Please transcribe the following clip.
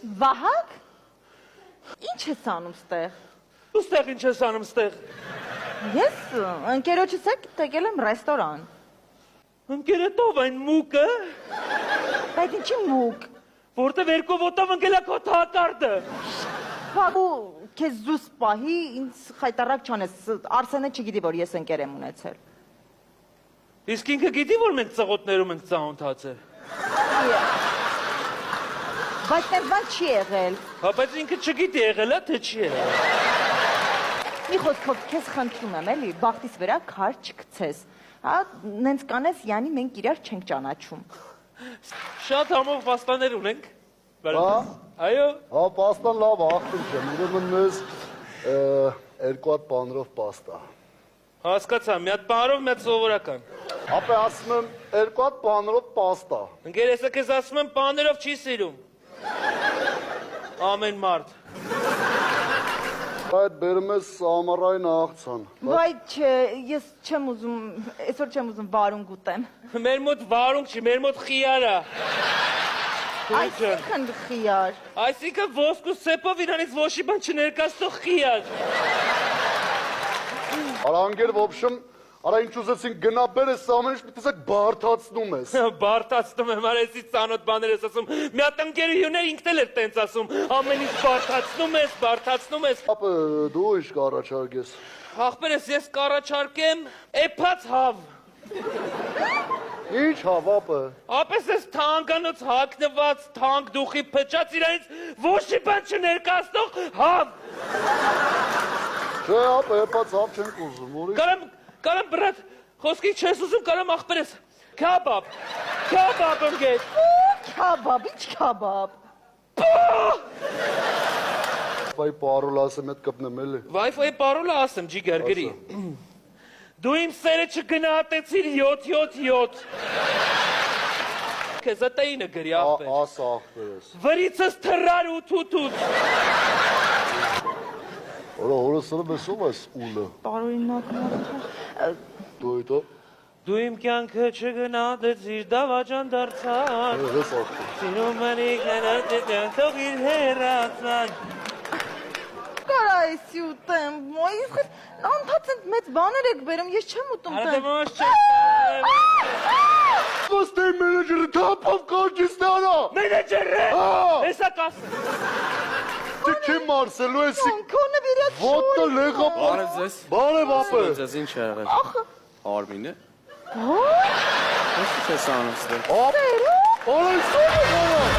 Վահագ, ինչ ես անում ստեղ։ Ուստեղ ինչ ես անում ստեղ։ Ես ընկերոջս հետ տեկել եմ ռեստորան։ Ընկերետով այն մուկը, Բայց ինչի մուկ։ որտև երկու ոտով ընկել է քո թակարդը։ Վաղու քեզ զուս պահի, ինձ խայտարակ չանես, Արսենը չգիտի, որ ես ընկեր եմ ունեցել։ Իսկ ինքը գիտի, որ մենք ծղոտներում ենք ծանոթացել։ Բայց դեռ բան չի եղել։ Հա, բայց ինքը չգիտի եղել է, թե չի եղել։ Մի խոսքով քեզ խնդրում եմ, էլի, բախտիս վրա քար չգցես։ Հա, նենց կանես, յանի մենք իրար չենք ճանաչում։ Շատ համով պաստաներ ունենք։ Հա։ Այո։ Հա, պաստան լավ աղբյուր չեմ, ուրեմն մեզ երկու հատ պանրով պաստա։ Հասկացա, մի հատ պանրով, մի հատ սովորական։ Ապե ասում եմ երկու հատ պանրով պաստա։ Ընկերեսը քեզ ասում եմ, պաներով չի սիրում։ Ամեն մարդ։ Այդ բերում ես ամառային աղցան։ Վայ չէ, ես չեմ ուզում, այսօր չեմ ուզում վարունգ ուտեմ։ Մեր մոտ վարունգ չի, մեր մոտ խիար է։ Այսինքն խիար։ Այսինքն ոսկու սեպով իրանից ոչի բան չներկայացնող խիար։ Արա անգեր ոբշմ, արա ինչ ուզեցին գնա բեր ես ամեն ինչ տեսակ բարթացնում ես։ Բարթացնում եմ, արեսի ծանոթ բաներ ես ասում, մի հատ ընկերուհիներ ինքն էլ էր տենց ասում, ամեն ինչ բարթացնում ես։ Ապը դու ինչ կառաջարկես։ Ախպերես, ես կառաջարկեմ էփած հավ։ Ինչ հավ ապը։ Ապես ես թանկանոց հագնված, թանկ դուխի փճած իրանից ոչի բան չներկայացնող հավ։ Չէ, ապը էպած հավ չենք ուզում, ուրիշ։ Կարամ բրատ, խոսքի չես ուզում, կարամ ախպերես, քաբաբ ընգետ։ Քաբաբ, ինչ քաբաբ։ Վայ պարոլ ասեմ էդ կպնեմ էլի։ Wi-Fi պարոլը ասեմ, ջիգար գրի։ Դու իմ սերը չգնահատեցիր 7-7-7։ Քեզ ատայինը գրի ախպեր։ Ասա ախպեր ես։ Վրիցս թռար 8-8-8։ Որա հորս սրը բեսում ես ուլը։ Տարօրինակ մարդ։ Դու իտո։ Դու իմ կյանքը չգնահատեցիր, դավաճան դարձար։ Ես ախպեր։ Սիրում անի գնահատեցին, թողիր հեռացան։ Կարա էսի ուտեմ, անդաց ընդ մեծ բաներ եք բերում, ես չեմ ուտում Արա տեմ։ դե ոնց չեմ։ Ոստեի մենեջերը թապով կարջիս նարա։ Մենեջերը։ Հեսա կասը։ Դե չեմ մարսելու եսի։ Քոնը վիրած Ոտը լեղա։ Բարև ձեզ։ Բարև ապը։ Ձեզ ինչ է եղել։ Արմին է։ Հո՞։ Ինչ ես անում ստեղ։ Արա սովը գորա։